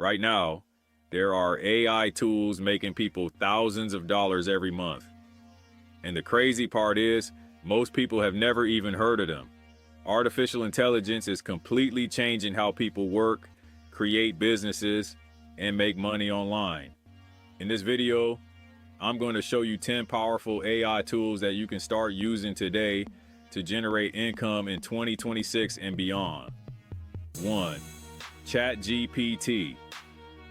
Right now, there are AI tools making people thousands of dollars every month. And the crazy part is, most people have never even heard of them. Artificial intelligence is completely changing how people work, create businesses, and make money online. In this video, I'm going to show you 10 powerful AI tools that you can start using today to generate income in 2026 and beyond. 1. ChatGPT.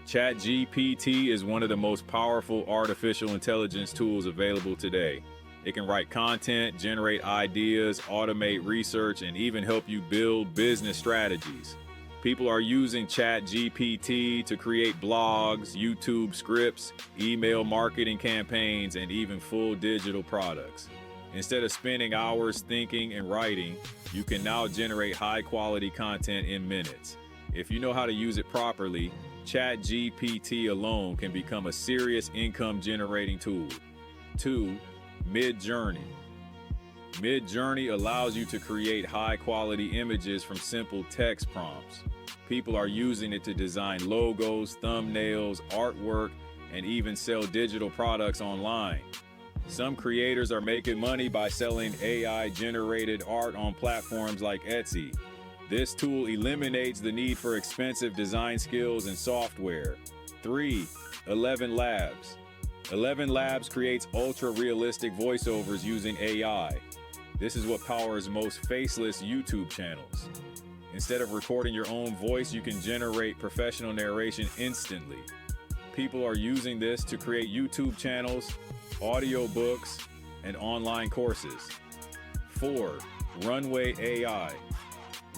ChatGPT is one of the most powerful artificial intelligence tools available today. It can write content, generate ideas, automate research, and even help you build business strategies. People are using ChatGPT to create blogs, YouTube scripts, email marketing campaigns, and even full digital products. Instead of spending hours thinking and writing, you can now generate high-quality content in minutes. If you know how to use it properly, ChatGPT alone can become a serious income-generating tool. 2. Midjourney. Midjourney allows you to create high-quality images from simple text prompts. People are using it to design logos, thumbnails, artwork, and even sell digital products online. Some creators are making money by selling AI-generated art on platforms like Etsy. This tool eliminates the need for expensive design skills and software. 3. ElevenLabs. ElevenLabs creates ultra-realistic voiceovers using AI. This is what powers most faceless YouTube channels. Instead of recording your own voice, you can generate professional narration instantly. People are using this to create YouTube channels, audiobooks, and online courses. 4. Runway AI.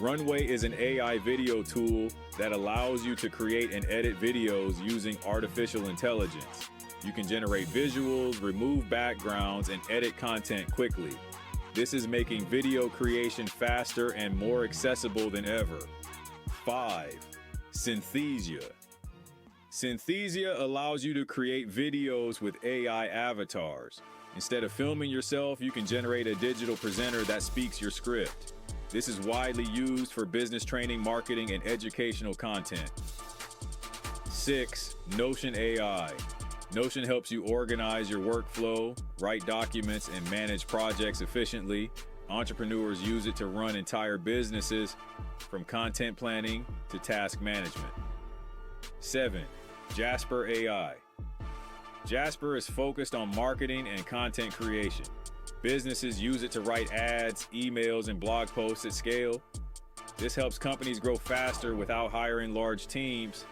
Runway is an AI video tool that allows you to create and edit videos using artificial intelligence. You can generate visuals, remove backgrounds, and edit content quickly. This is making video creation faster and more accessible than ever. 5. Synthesia. Synthesia allows you to create videos with AI avatars. Instead of filming yourself, you can generate a digital presenter that speaks your script. This is widely used for business training, marketing, and educational content. 6. Notion AI. Notion helps you organize your workflow, write documents, and manage projects efficiently. Entrepreneurs use it to run entire businesses, from content planning to task management. 7. Jasper AI. Jasper is focused on marketing and content creation. Businesses use it to write ads, emails, and blog posts at scale. This helps companies grow faster without hiring large teams.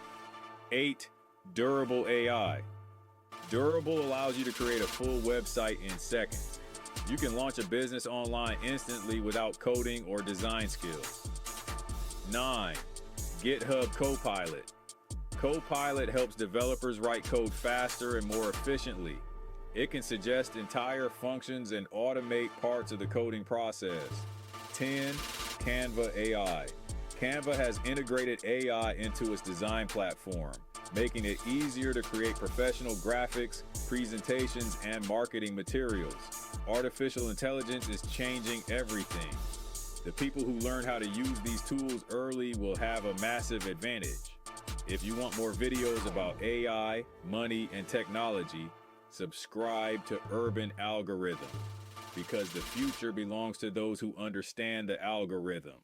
8. Durable AI. Durable allows you to create a full website in seconds. You can launch a business online instantly without coding or design skills. 9. GitHub Copilot. Copilot helps developers write code faster and more efficiently. It can suggest entire functions and automate parts of the coding process. 10. Canva AI. Canva has integrated AI into its design platform, making it easier to create professional graphics, presentations, and marketing materials. Artificial intelligence is changing everything. The people who learn how to use these tools early will have a massive advantage. If you want more videos about AI, money, and technology, subscribe to Urban Algorithm, because the future belongs to those who understand the algorithm.